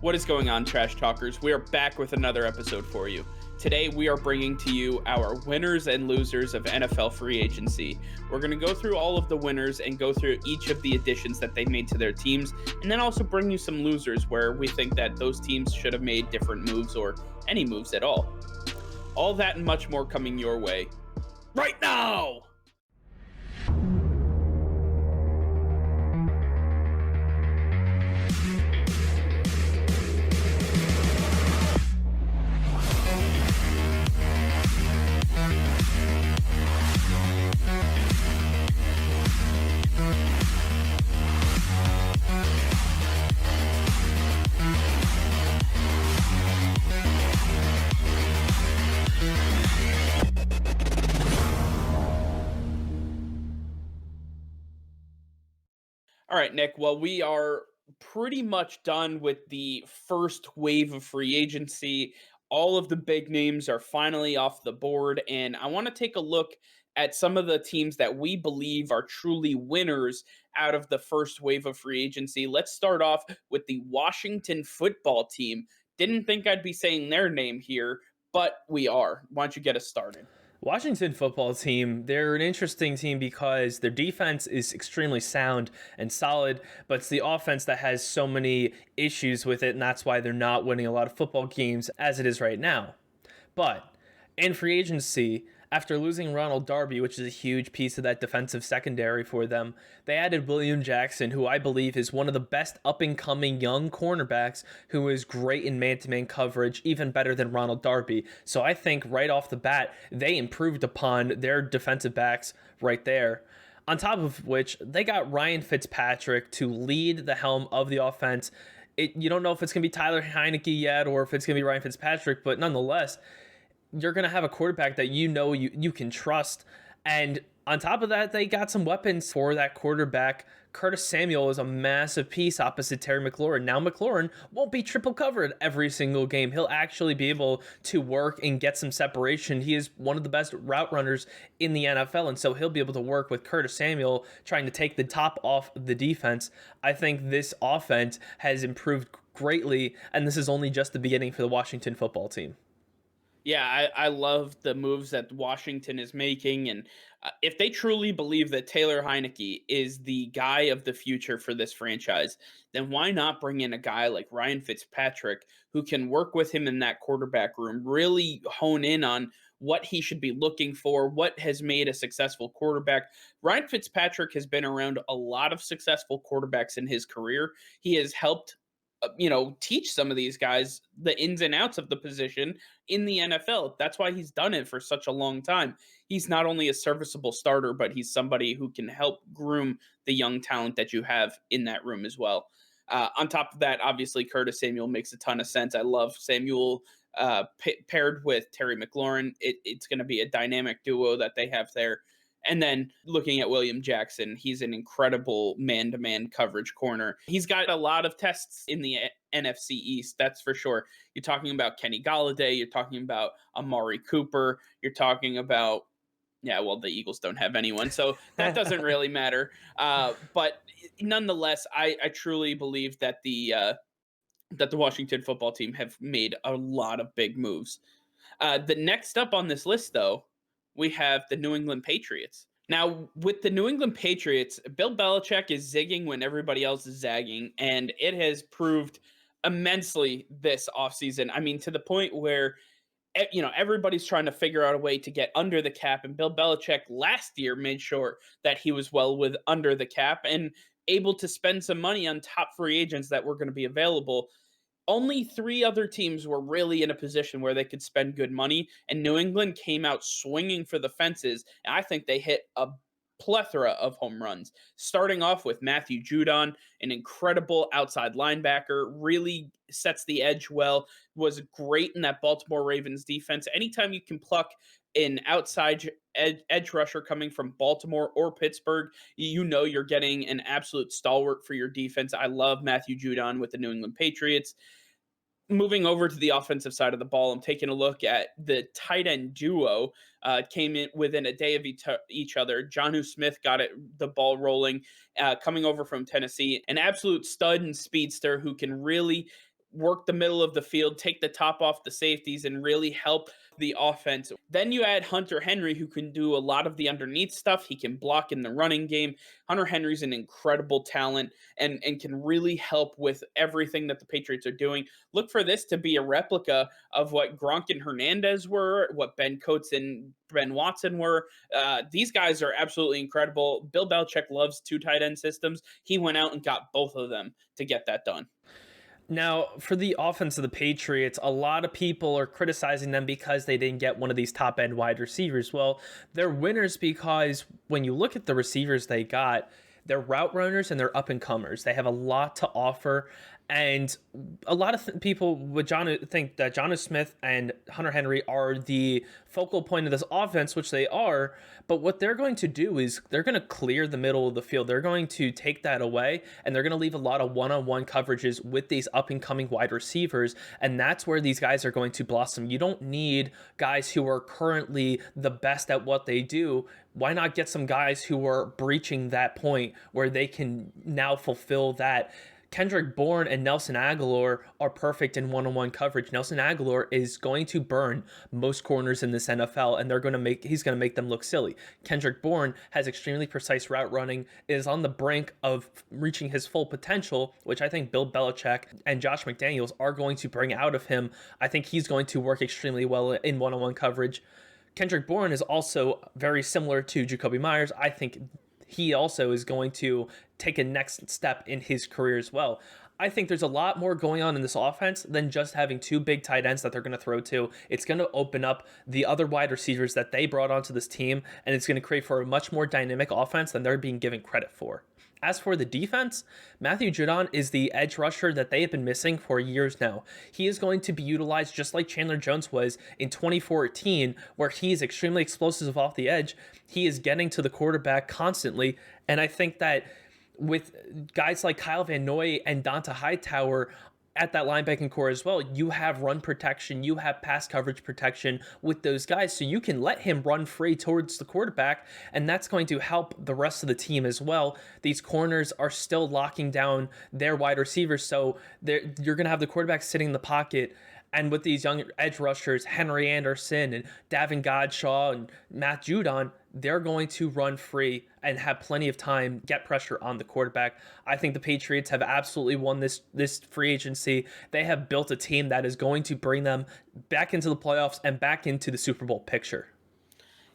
What is going on, Trash Talkers? We are back with another episode for you. Today, we are bringing to you our winners and losers of NFL free agency. We're going to go through all of the winners and go through each of the additions that they made to their teams, and then also bring you some losers where we think that those teams should have made different moves or any moves at all. All that and much more coming your way right now! All right, Nick. Well, we are pretty much done with the first wave of free agency. All of the big names are finally off the board, and I want to take a look at some of the teams that we believe are truly winners out of the first wave of free agency. Let's start off with the Washington football team. Didn't think I'd be saying their name here, but we are. Why don't you get us started? Washington football team, they're an interesting team because their defense is extremely sound and solid, but it's the offense that has so many issues with it, and that's why they're not winning a lot of football games as it is right now. But in free agency, after losing Ronald Darby, which is a huge piece of that defensive secondary for them, they added William Jackson, who I believe is one of the best up-and-coming young cornerbacks who is great in man-to-man coverage, even better than Ronald Darby. So I think right off the bat, they improved upon their defensive backs right there. On top of which, they got Ryan Fitzpatrick to lead the helm of the offense. You don't know if it's going to be Tyler Heineke yet or if it's going to be Ryan Fitzpatrick, but nonetheless, you're going to have a quarterback that you can trust. And on top of that, they got some weapons for that quarterback. Curtis Samuel is a massive piece opposite Terry McLaurin. Now McLaurin won't be triple covered every single game. He'll actually be able to work and get some separation. He is one of the best route runners in the NFL, and so he'll be able to work with Curtis Samuel trying to take the top off the defense. I think this offense has improved greatly, and this is only just the beginning for the Washington football team. Yeah, I love the moves that Washington is making. And if they truly believe that Taylor Heineke is the guy of the future for this franchise, then why not bring in a guy like Ryan Fitzpatrick who can work with him in that quarterback room, really hone in on what he should be looking for, what has made a successful quarterback. Ryan Fitzpatrick has been around a lot of successful quarterbacks in his career. He has helped teach some of these guys the ins and outs of the position in the NFL. That's why he's done it for such a long time. He's not only a serviceable starter, but he's somebody who can help groom the young talent that you have in that room as well. On top of that, obviously, Curtis Samuel makes a ton of sense. I love Samuel paired with Terry McLaurin. It's going to be a dynamic duo that they have there. And then looking at William Jackson, he's an incredible man-to-man coverage corner. He's got a lot of tests in the NFC East, that's for sure. You're talking about Kenny Golladay. You're talking about Amari Cooper. You're talking about, yeah, well, the Eagles don't have anyone, so that doesn't really matter. But nonetheless, I truly believe that the Washington football team have made a lot of big moves. The next up on this list, though, we have the New England Patriots. Now, with the New England Patriots, Bill Belichick is zigging when everybody else is zagging, and it has proved immensely this offseason. I mean, to the point where everybody's trying to figure out a way to get under the cap, and Bill Belichick last year made sure that he was well with under the cap and able to spend some money on top free agents that were going to be available. Only three other teams were really in a position where they could spend good money, and New England came out swinging for the fences, and I think they hit a plethora of home runs. Starting off with Matthew Judon, an incredible outside linebacker, really sets the edge well, was great in that Baltimore Ravens defense. Anytime you can pluck an outside edge rusher coming from Baltimore or Pittsburgh, you're getting an absolute stalwart for your defense. I love Matthew Judon with the New England Patriots. Moving over to the offensive side of the ball, I'm taking a look at the tight end duo. Came in within a day of each other. Jonnu Smith got the ball rolling, coming over from Tennessee, an absolute stud and speedster who can really work the middle of the field, take the top off the safeties, and really help the offense. Then you add Hunter Henry, who can do a lot of the underneath stuff. He can block in the running game. Hunter Henry's an incredible talent and can really help with everything that the Patriots are doing. Look for this to be a replica of what Gronk and Hernandez were, what Ben Coates and Ben Watson were. These guys are absolutely incredible. Bill Belichick loves two tight end systems. He went out and got both of them to get that done. Now, for the offense of the Patriots, a lot of people are criticizing them because they didn't get one of these top end wide receivers. Well, they're winners because when you look at the receivers they got, they're route runners and they're up and comers. They have a lot to offer. And a lot of people would think that Jonnu Smith and Hunter Henry are the focal point of this offense, which they are. But what they're going to do is they're going to clear the middle of the field. They're going to take that away, and they're going to leave a lot of one-on-one coverages with these up-and-coming wide receivers, and that's where these guys are going to blossom. You don't need guys who are currently the best at what they do. Why not get some guys who are breaching that point where they can now fulfill that? Kendrick Bourne and Nelson Aguilar are perfect in one-on-one coverage. Nelson Aguilar is going to burn most corners in this NFL, and he's going to make them look silly. Kendrick Bourne has extremely precise route running, is on the brink of reaching his full potential, which I think Bill Belichick and Josh McDaniels are going to bring out of him. I think he's going to work extremely well in one-on-one coverage. Kendrick Bourne is also very similar to Jacoby Myers. I think he also is going to take a next step in his career as well. I think there's a lot more going on in this offense than just having two big tight ends that they're going to throw to. It's going to open up the other wide receivers that they brought onto this team, and it's going to create for a much more dynamic offense than they're being given credit for. As for the defense, Matthew Judon is the edge rusher that they have been missing for years now. He is going to be utilized just like Chandler Jones was in 2014, where he is extremely explosive off the edge. He is getting to the quarterback constantly, and I think that with guys like Kyle Van Noy and Donta Hightower at that linebacking core as well, you have run protection, you have pass coverage protection with those guys, so you can let him run free towards the quarterback, and that's going to help the rest of the team as well. These corners are still locking down their wide receivers, so you're going to have the quarterback sitting in the pocket. And with these young edge rushers, Henry Anderson and Davin Godshaw and Matt Judon, they're going to run free and have plenty of time, get pressure on the quarterback. I think the Patriots have absolutely won this free agency. They have built a team that is going to bring them back into the playoffs and back into the Super Bowl picture.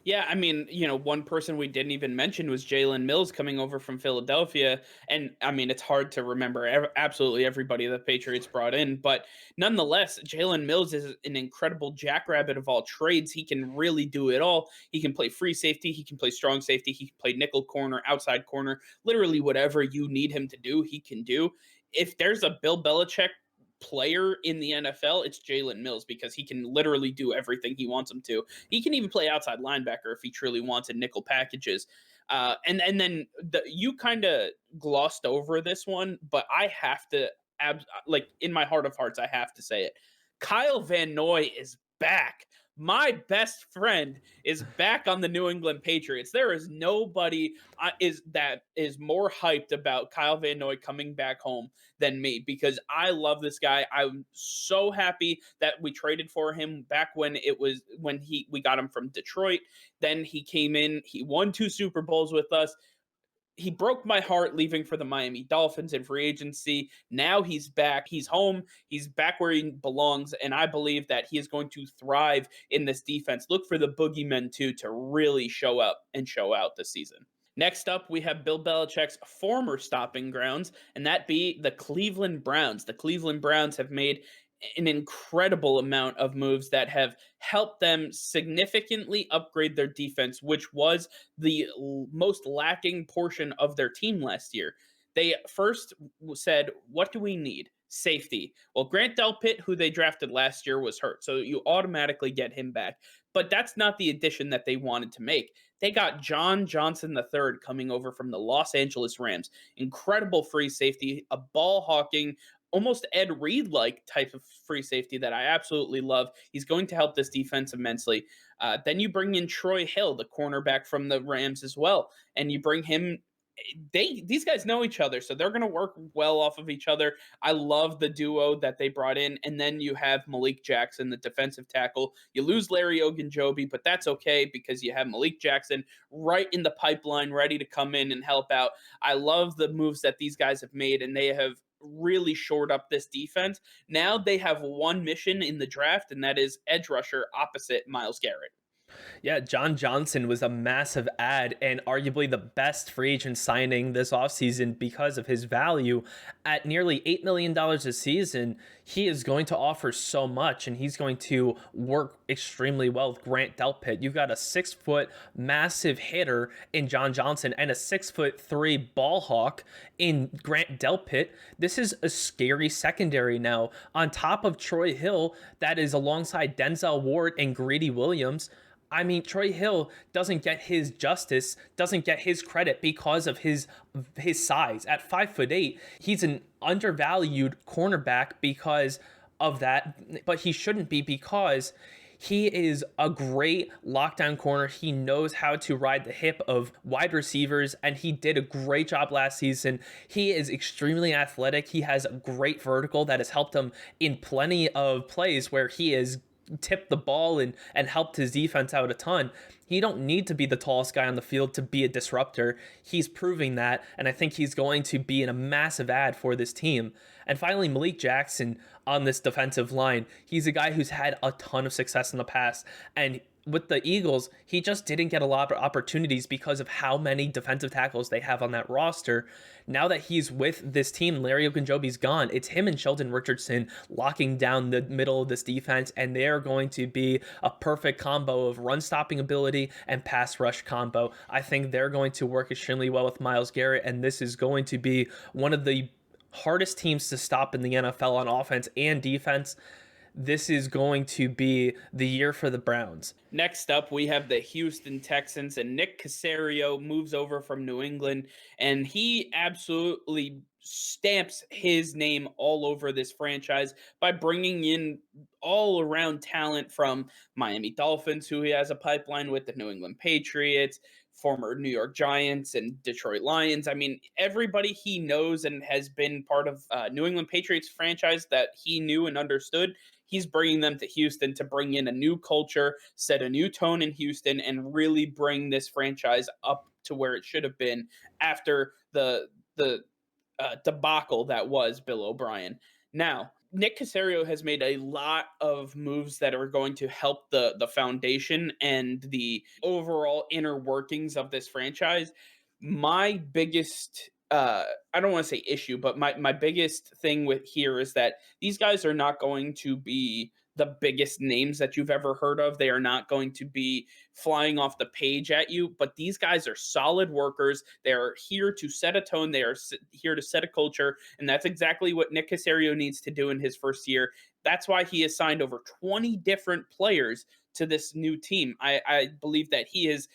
Yeah, I mean, one person we didn't even mention was Jalen Mills coming over from Philadelphia. And I mean, it's hard to remember absolutely everybody the Patriots brought in. But nonetheless, Jalen Mills is an incredible jackrabbit of all trades. He can really do it all. He can play free safety. He can play strong safety. He can play nickel corner, outside corner, literally whatever you need him to do, he can do. If there's a Bill Belichick player in the NFL, it's Jalen Mills because he can literally do everything he wants him to. He can even play outside linebacker if he truly wants in nickel packages. And then you kind of glossed over this one, but I have to like in my heart of hearts, I have to say it. Kyle Van Noy is back. My best friend is back on the New England Patriots. There is nobody that is more hyped about Kyle Van Noy coming back home than me because I love this guy. I'm so happy that we traded for him back when we got him from Detroit. Then he came in, he won 2 Super Bowls with us. He broke my heart leaving for the Miami Dolphins in free agency. Now he's back. He's home. He's back where he belongs. And I believe that he is going to thrive in this defense. Look for the boogeymen, too, to really show up and show out this season. Next up, we have Bill Belichick's former stopping grounds, and that be the Cleveland Browns. The Cleveland Browns have made an incredible amount of moves that have helped them significantly upgrade their defense, which was the most lacking portion of their team last year. They first said, what do we need? Safety. Well, Grant Delpit, who they drafted last year, was hurt, so you automatically get him back. But that's not the addition that they wanted to make. They got John Johnson III coming over from the Los Angeles Rams. Incredible free safety, a ball hawking, almost Ed Reed like type of free safety that I absolutely love. He's going to help this defense immensely. Then you bring in Troy Hill, the cornerback from the Rams as well, and you bring him these guys know each other, so they're going to work well off of each other. I love the duo that they brought in, and then you have Malik Jackson, the defensive tackle. You lose Larry Ogunjobi, but that's okay because you have Malik Jackson right in the pipeline, ready to come in and help out. I love the moves that these guys have made, and they have really shored up this defense. Now they have one mission in the draft, and that is edge rusher opposite Miles Garrett. Yeah, John Johnson was a massive ad and arguably the best free agent signing this offseason because of his value. At nearly $8 million a season, he is going to offer so much and he's going to work extremely well with Grant Delpit. You've got a 6 foot massive hitter in John Johnson and a 6'3" ball hawk in Grant Delpit. This is a scary secondary now. On top of Troy Hill, that is alongside Denzel Ward and Greedy Williams. I mean, Troy Hill doesn't get his justice, doesn't get his credit because of his size. At 5'8", he's an undervalued cornerback because of that, but he shouldn't be because he is a great lockdown corner. He knows how to ride the hip of wide receivers, and he did a great job last season. He is extremely athletic. He has a great vertical that has helped him in plenty of plays where he is tipped the ball and helped his defense out a ton. He don't need to be the tallest guy on the field to be a disruptor. He's proving that, and I think he's going to be in a massive ad for this team. And finally, Malik Jackson on this defensive line. He's a guy who's had a ton of success in the past, and with the Eagles, he just didn't get a lot of opportunities because of how many defensive tackles they have on that roster. Now that he's with this team, Larry Ogunjobi's gone. It's him and Sheldon Richardson locking down the middle of this defense, and they're going to be a perfect combo of run stopping ability and pass rush combo. I think they're going to work extremely well with Myles Garrett, and this is going to be one of the hardest teams to stop in the NFL on offense and defense. This is going to be the year for the Browns. Next up, we have the Houston Texans, and Nick Caserio moves over from New England, and he absolutely stamps his name all over this franchise by bringing in all around talent from Miami Dolphins, who he has a pipeline with, the New England Patriots, former New York Giants, and Detroit Lions. I mean, everybody he knows and has been part of New England Patriots franchise that he knew and understood. He's bringing them to Houston to bring in a new culture, set a new tone in Houston, and really bring this franchise up to where it should have been after the debacle that was Bill O'Brien. Now, Nick Caserio has made a lot of moves that are going to help the foundation and the overall inner workings of this franchise. My biggest I don't want to say issue, but my biggest thing with here is that these guys are not going to be the biggest names that you've ever heard of. They are not going to be flying off the page at you, but these guys are solid workers. They are here to set a tone. They are here to set a culture, and that's exactly what Nick Caserio needs to do in his first year. That's why he has signed over 20 different players to this new team. I believe that he has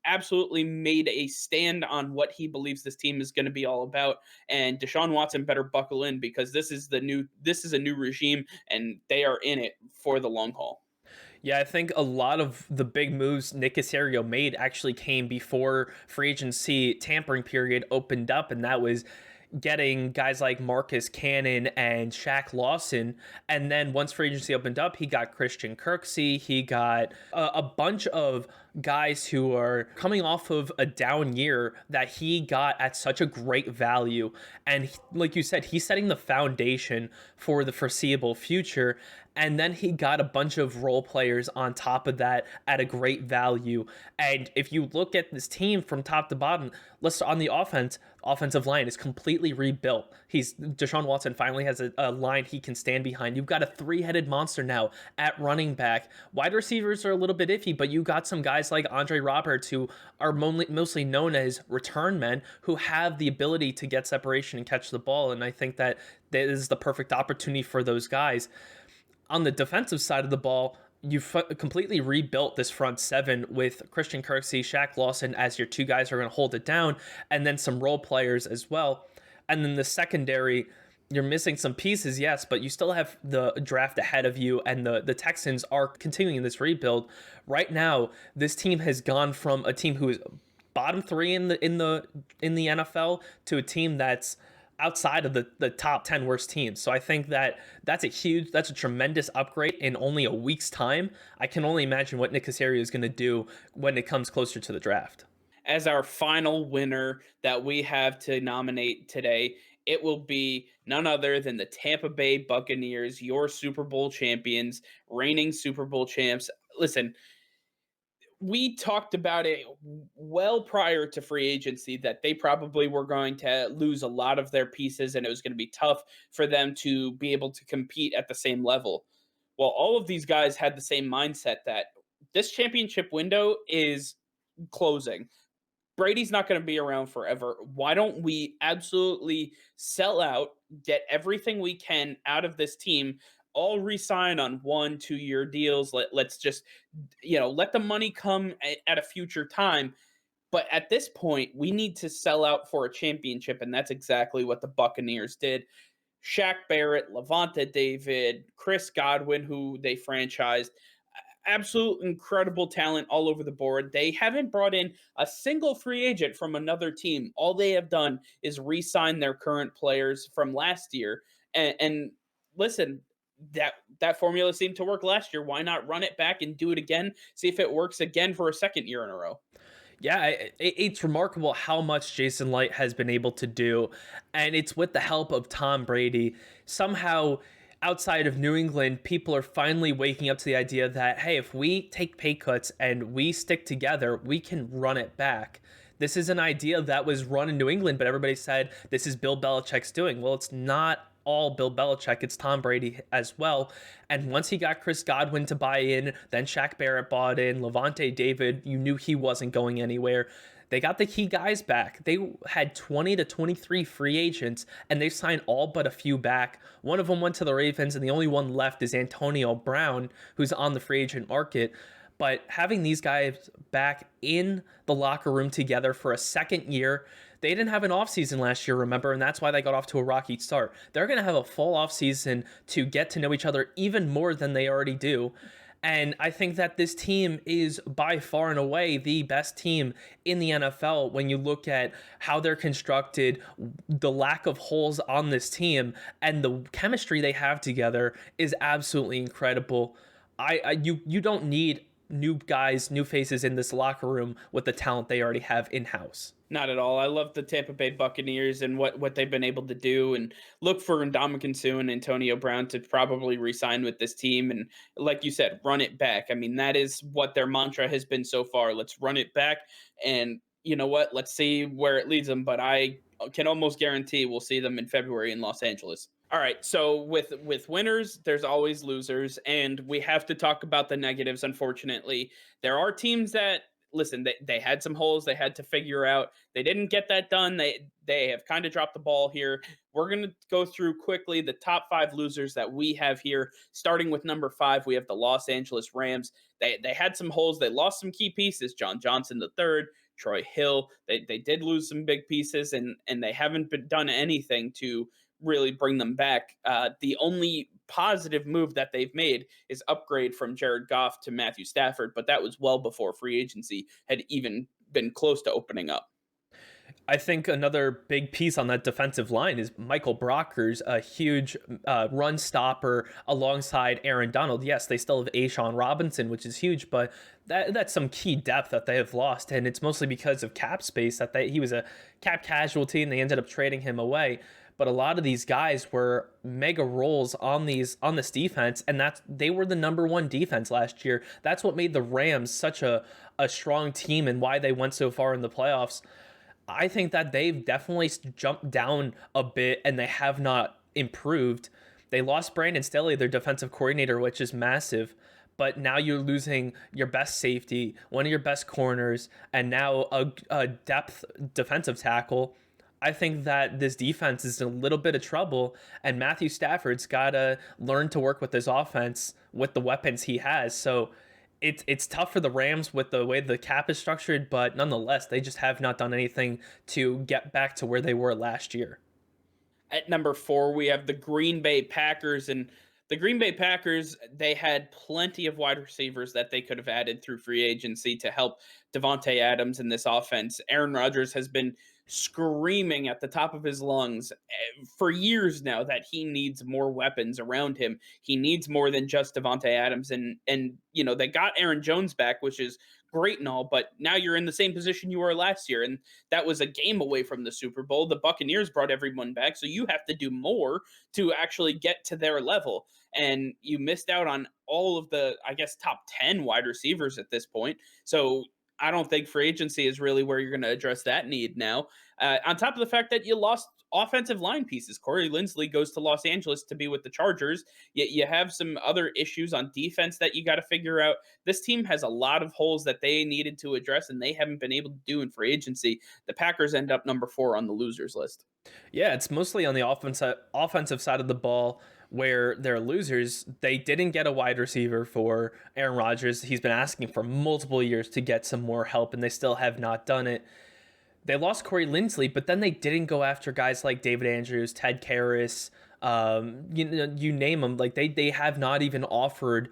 absolutely made a stand on what he believes this team is going to be all about. And Deshaun Watson better buckle in because this is a new regime and they are in it for the long haul. Yeah, I think a lot of the big moves Nick Caserio made actually came before free agency tampering period opened up, and that was getting guys like Marcus Cannon and Shaq Lawson. And then once free agency opened up, he got Christian Kirksey. He got a bunch of guys who are coming off of a down year that he got at such a great value. And like you said, he's setting the foundation for the foreseeable future. And then he got a bunch of role players on top of that at a great value. And if you look at this team from top to bottom, let's on the offensive line is completely rebuilt. Deshaun Watson finally has a line he can stand behind. You've got a three-headed monster now at running back. Wide receivers are a little bit iffy, but you got some guys like Andre Roberts who are mostly known as return men who have the ability to get separation and catch the ball. And I think that is the perfect opportunity for those guys. On the defensive side of the ball, you've completely rebuilt this front seven with Christian Kirksey, Shaq Lawson as your two guys who are going to hold it down, and then some role players as well. And then the secondary, you're missing some pieces, yes, but you still have the draft ahead of you, and the Texans are continuing this rebuild. Right now, this team has gone from a team who is bottom three in the NFL to a team that's outside of the top 10 worst teams. So I think that that's a tremendous upgrade in only a week's time. I can only imagine what Nick Caserio is going to do when it comes closer to the draft. As our final winner that we have to nominate today, it will be none other than the Tampa Bay Buccaneers, your Super Bowl champions, reigning Super Bowl champs. Listen, we talked about it well prior to free agency that they probably were going to lose a lot of their pieces and it was going to be tough for them to be able to compete at the same level. Well, all of these guys had the same mindset that this championship window is closing. Brady's not going to be around forever. Why don't we absolutely sell out, get everything we can out of this team, all resign on 1 2 year deals. Let's just, let the money come at a future time. But at this point, we need to sell out for a championship, and that's exactly what the Buccaneers did. Shaq Barrett, Levante David, Chris Godwin, who they franchised, absolute incredible talent all over the board. They haven't brought in a single free agent from another team. All they have done is re-sign their current players from last year. And listen, that formula seemed to work last year. Why not run it back and do it again? See if it works again for a second year in a row. Yeah, it's remarkable how much Jason Light has been able to do, and it's with the help of Tom Brady. Somehow, outside of New England, people are finally waking up to the idea that, hey, if we take pay cuts and we stick together, we can run it back. This is an idea that was run in New England, but everybody said this is Bill Belichick's doing. Well, it's not all Bill Belichick, it's Tom Brady as well. And once he got Chris Godwin to buy in, then Shaq Barrett bought in, Levante David, you knew he wasn't going anywhere. They got the key guys back. They had 20 to 23 free agents, and they signed all but a few back. One of them went to the Ravens, and the only one left is Antonio Brown, who's on the free agent market. But having these guys back in the locker room together for a second year, they didn't have an offseason last year, remember, and that's why they got off to a rocky start. They're going to have a full offseason to get to know each other even more than they already do. And I think that this team is by far and away the best team in the NFL when you look at how they're constructed, the lack of holes on this team, and the chemistry they have together is absolutely incredible. You don't need new guys, new faces in this locker room with the talent they already have in-house. Not at all. I love the Tampa Bay Buccaneers and what they've been able to do, and look for Ndamukong Suh and Antonio Brown to probably re-sign with this team. And like you said, run it back. I mean, that is what their mantra has been so far. Let's run it back, and you know what? Let's see where it leads them. But I can almost guarantee we'll see them in February in Los Angeles. All right, so with winners, there's always losers, and we have to talk about the negatives. Unfortunately, there are teams that listen. They had some holes they had to figure out. They didn't get that done. They have kind of dropped the ball here. We're gonna go through quickly the top five losers that we have here. Starting with number five, we have the Los Angeles Rams. They had some holes. They lost some key pieces. John Johnson the third. Troy Hill. They did lose some big pieces, and they haven't done anything to really bring them back. The only positive move that they've made is upgrade from Jared Goff to Matthew Stafford, but that was well before free agency had even been close to opening up. I think another big piece on that defensive line is Michael Brockers, a huge run stopper alongside Aaron Donald. Yes, they still have Ashawn Robinson, which is huge, but that's some key depth that they have lost, and it's mostly because of cap space that he was a cap casualty, and they ended up trading him away. But a lot of these guys were mega roles on this defense, and they were the number one defense last year. That's what made the Rams such a strong team and why they went so far in the playoffs. I think that they've definitely jumped down a bit and they have not improved. They lost Brandon Staley, their defensive coordinator, which is massive. But now you're losing your best safety, one of your best corners, and now a depth defensive tackle. I think that this defense is in a little bit of trouble, and Matthew Stafford's got to learn to work with this offense with the weapons he has. So it's tough for the Rams with the way the cap is structured, but nonetheless, they just have not done anything to get back to where they were last year. At number four, we have the Green Bay Packers, and The Green Bay Packers, they had plenty of wide receivers that they could have added through free agency to help Devontae Adams in this offense. Aaron Rodgers has been screaming at the top of his lungs for years now that he needs more weapons around him. He needs more than just Devontae Adams, and they got Aaron Jones back, which is great and all, but now you're in the same position you were last year, and that was a game away from the Super Bowl. The Buccaneers brought everyone back, so you have to do more to actually get to their level, and you missed out on all of the, I guess, top 10 wide receivers at this point. So I don't think free agency is really where you're going to address that need now. On top of the fact that you lost offensive line pieces. Corey Linsley goes to Los Angeles to be with the Chargers. Yet you have some other issues on defense that you got to figure out. This team has a lot of holes that they needed to address, and they haven't been able to do in free agency. The Packers end up number 4 on the losers list. Yeah, it's mostly on the offensive side of the ball where they're losers. They didn't get a wide receiver for Aaron Rodgers. He's been asking for multiple years to get some more help, and they still have not done it. They lost Corey Linsley, but then they didn't go after guys like David Andrews, Ted Karras, you name them. Like they have not even offered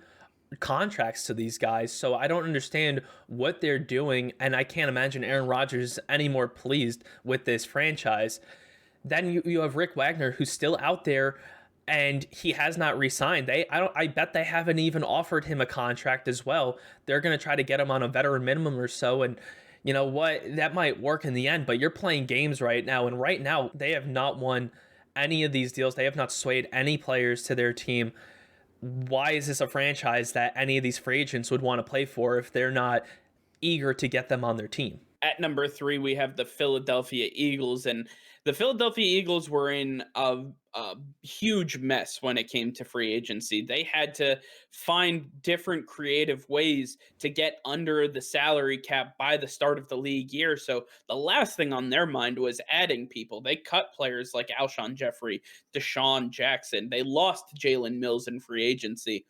contracts to these guys. So I don't understand what they're doing, and I can't imagine Aaron Rodgers is any more pleased with this franchise. Then you have Rick Wagner, who's still out there, and he has not re-signed. I bet they haven't even offered him a contract as well. They're going to try to get him on a veteran minimum or so, and you know what? That might work in the end, but you're playing games right now, and right now they have not won any of these deals. They have not swayed any players to their team. Why is this a franchise that any of these free agents would want to play for if they're not eager to get them on their team? At number 3, we have the Philadelphia Eagles, and the Philadelphia Eagles were in a huge mess when it came to free agency. They had to find different creative ways to get under the salary cap by the start of the league year. So the last thing on their mind was adding people. They cut players like Alshon Jeffrey, Deshaun Jackson. They lost Jalen Mills in free agency.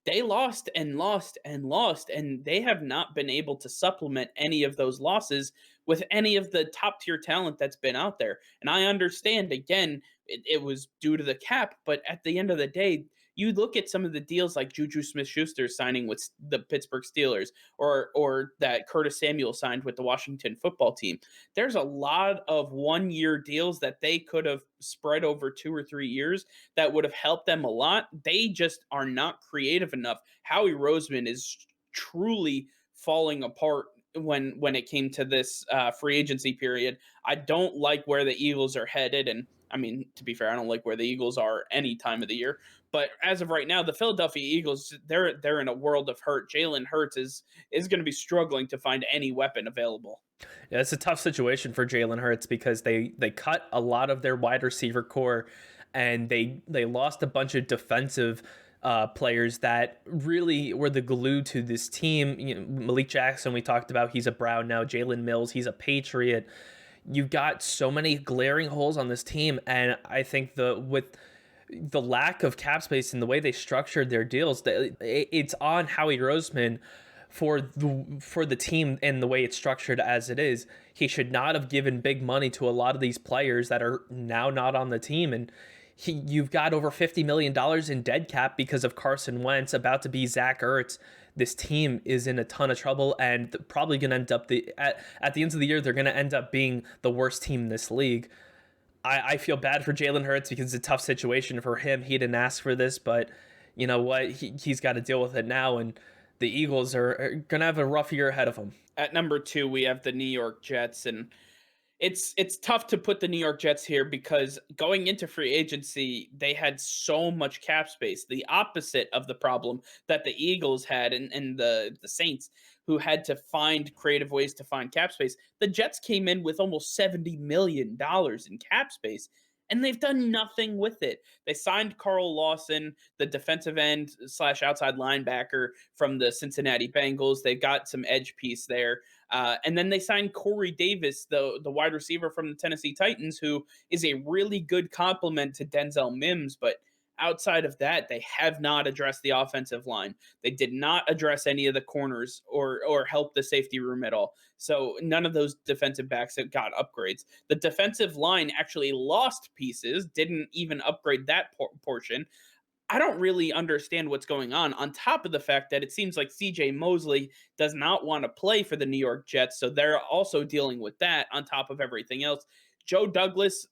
They lost and lost and lost, and they have not been able to supplement any of those losses with any of the top tier talent that's been out there. And I understand, again, it was due to the cap, but at the end of the day, you look at some of the deals like Juju Smith-Schuster signing with the Pittsburgh Steelers, or that Curtis Samuel signed with the Washington Football Team. There's a lot of 1-year deals that they could have spread over 2 or 3 years that would have helped them a lot. They just are not creative enough. Howie Roseman is truly falling apart when it came to this free agency period. I don't like where the Eagles are headed, and I mean, to be fair, I don't like where the Eagles are any time of the year. But as of right now, the Philadelphia Eagles, they're in a world of hurt. Jalen Hurts is going to be struggling to find any weapon available. Yeah, it's a tough situation for Jalen Hurts because they cut a lot of their wide receiver core, and they lost a bunch of defensive players that really were the glue to this team. Malik Jackson, we talked about, he's a Brown now. Jalen Mills, he's a Patriot. You've got so many glaring holes on this team, and I think with the lack of cap space and the way they structured their deals, it's on Howie Roseman for the team and the way it's structured as it is. He should not have given big money to a lot of these players that are now not on the team, and you've got over $50 million in dead cap because of Carson Wentz, about to be Zach Ertz. This team is in a ton of trouble, and probably going to end up at the end of the year, they're going to end up being the worst team in this league. I feel bad for Jalen Hurts because it's a tough situation for him. He didn't ask for this, but you know what? He's got to deal with it now, and the Eagles are going to have a rough year ahead of them. At number 2, we have the New York Jets, and it's tough to put the New York Jets here because going into free agency, they had so much cap space. The opposite of the problem that the Eagles had, and the Saints, who had to find creative ways to find cap space. The Jets came in with almost $70 million in cap space, and they've done nothing with it. They signed Carl Lawson, the defensive end slash outside linebacker from the Cincinnati Bengals. They got some edge piece there. And then they signed Corey Davis, the wide receiver from the Tennessee Titans, who is a really good complement to Denzel Mims. But outside of that, they have not addressed the offensive line. They did not address any of the corners or help the safety room at all. So none of those defensive backs have got upgrades. The defensive line actually lost pieces, didn't even upgrade that portion. I don't really understand what's going on top of the fact that it seems like CJ Mosley does not want to play for the New York Jets. So they're also dealing with that on top of everything else. Joe Douglas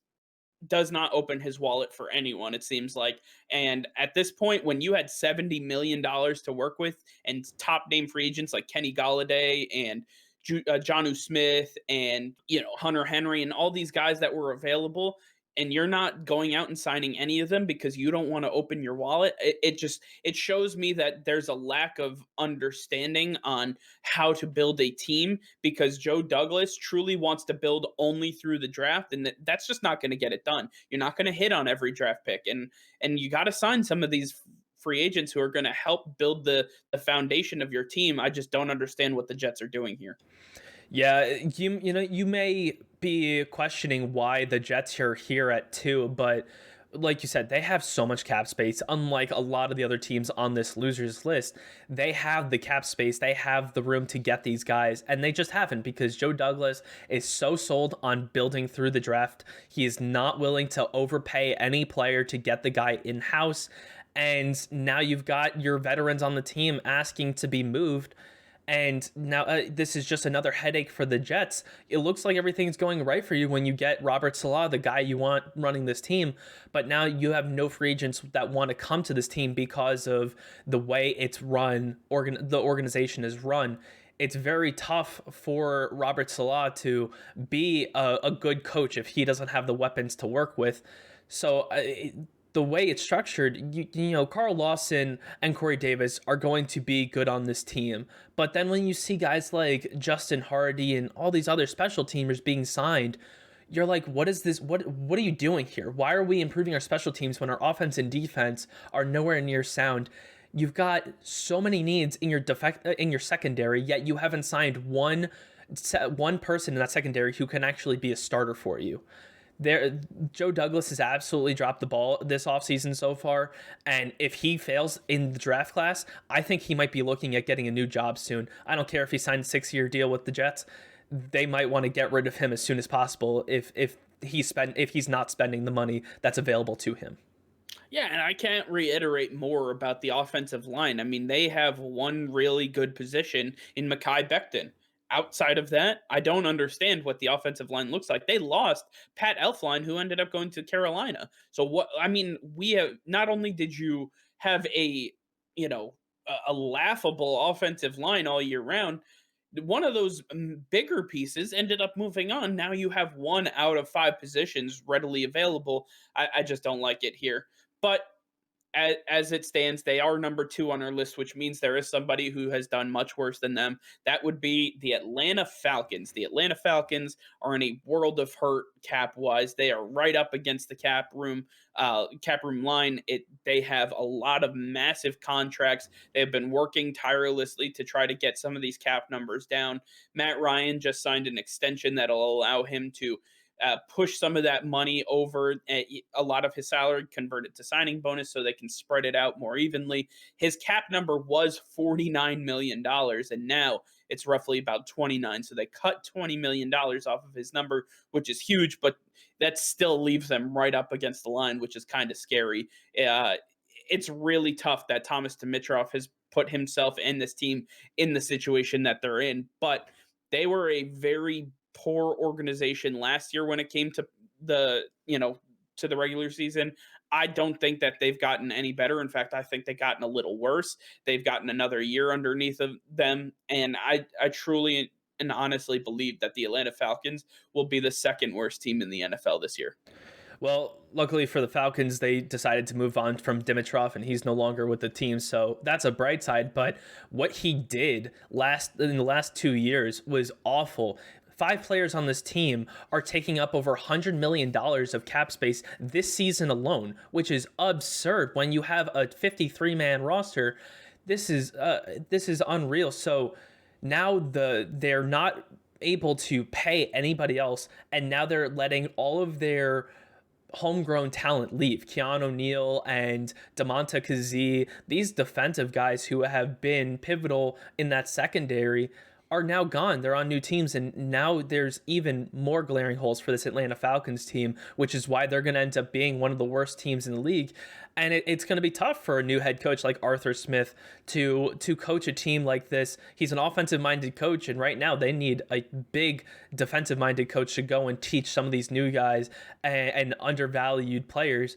does not open his wallet for anyone, it seems like. And at this point, when you had $70 million to work with and top name free agents like Kenny Galladay and Jonnu Smith and Hunter Henry and all these guys that were available, and you're not going out and signing any of them because you don't want to open your wallet, it shows me that there's a lack of understanding on how to build a team, because Joe Douglas truly wants to build only through the draft, and that's just not going to get it done. You're not going to hit on every draft pick, and you got to sign some of these free agents who are going to help build the foundation of your team. I just don't understand what the Jets are doing here. Yeah, you may be questioning why the Jets are here at 2, but like you said, they have so much cap space. Unlike a lot of the other teams on this losers list, they have the cap space, they have the room to get these guys, and they just haven't, because Joe Douglas is so sold on building through the draft. He is not willing to overpay any player to get the guy in house. And now you've got your veterans on the team asking to be moved. And now this is just another headache for the Jets. It looks like everything's going right for you when you get Robert Saleh, the guy you want running this team. But now you have no free agents that want to come to this team because of the way it's run, the organization is run. It's very tough for Robert Saleh to be a good coach if he doesn't have the weapons to work with. So the way it's structured, Carl Lawson and Corey Davis are going to be good on this team. But then when you see guys like Justin Hardy and all these other special teamers being signed, you're like, what is this? What are you doing here? Why are we improving our special teams when our offense and defense are nowhere near sound? You've got so many needs in your secondary, yet you haven't signed one person in that secondary who can actually be a starter for you. Joe Douglas has absolutely dropped the ball this offseason so far, and if he fails in the draft class, I think he might be looking at getting a new job soon. I don't care if he signed a 6-year deal with the Jets. They might want to get rid of him as soon as possible if he's not spending the money that's available to him. Yeah, and I can't reiterate more about the offensive line. I mean, they have one really good position in Mekhi Becton. Outside of that, I don't understand what the offensive line looks like. They lost Pat Elflein, who ended up going to Carolina. So what? I mean, we have not only did you have you know a laughable offensive line all year round, one of those bigger pieces ended up moving on. Now you have 1 out of 5 positions readily available. I just don't like it here. But as it stands, they are number 2 on our list, which means there is somebody who has done much worse than them. That would be the Atlanta Falcons. The Atlanta Falcons are in a world of hurt cap wise. They are right up against the cap room line. They have a lot of massive contracts. They have been working tirelessly to try to get some of these cap numbers down. Matt Ryan just signed an extension that'll allow him to push some of that money over, a lot of his salary converted to signing bonus so they can spread it out more evenly. His cap number was $49 million, and now it's roughly about 29. So they cut $20 million off of his number, which is huge, but that still leaves them right up against the line, which is kind of scary. It's really tough that Thomas Dimitroff has put himself and this team in the situation that they're in, but they were a very poor organization last year when it came to the to the regular season. I don't think that they've gotten any better. In fact, I think they've gotten a little worse. They've gotten another year underneath of them, and I truly and honestly believe that the Atlanta Falcons will be the second worst team in the NFL this year. Well, luckily for the Falcons, they decided to move on from Dimitrov, and he's no longer with the team, so that's a bright side. But what he did in the last 2 years was awful. 5 players on this team are taking up over $100 million of cap space this season alone, which is absurd when you have a 53-man roster. This is unreal. So now they're not able to pay anybody else, and now they're letting all of their homegrown talent leave. Keanu O'Neal and Damonta Kazee, these defensive guys who have been pivotal in that secondary, are now gone. They're on new teams, and now there's even more glaring holes for this Atlanta Falcons team, which is why they're going to end up being one of the worst teams in the league. And it's going to be tough for a new head coach like Arthur Smith to coach a team like this. He's an offensive minded coach, and right now they need a big defensive minded coach to go and teach some of these new guys and undervalued players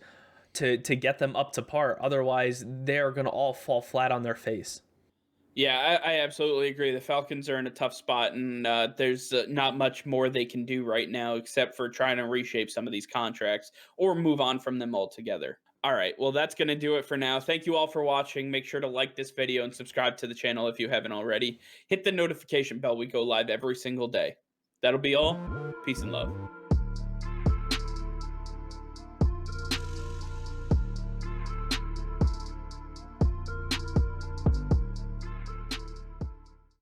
to get them up to par. Otherwise, they're going to all fall flat on their face. Yeah, I absolutely agree. The Falcons are in a tough spot, and there's not much more they can do right now except for trying to reshape some of these contracts or move on from them altogether. All right, well, that's going to do it for now. Thank you all for watching. Make sure to like this video and subscribe to the channel if you haven't already. Hit the notification bell. We go live every single day. That'll be all. Peace and love.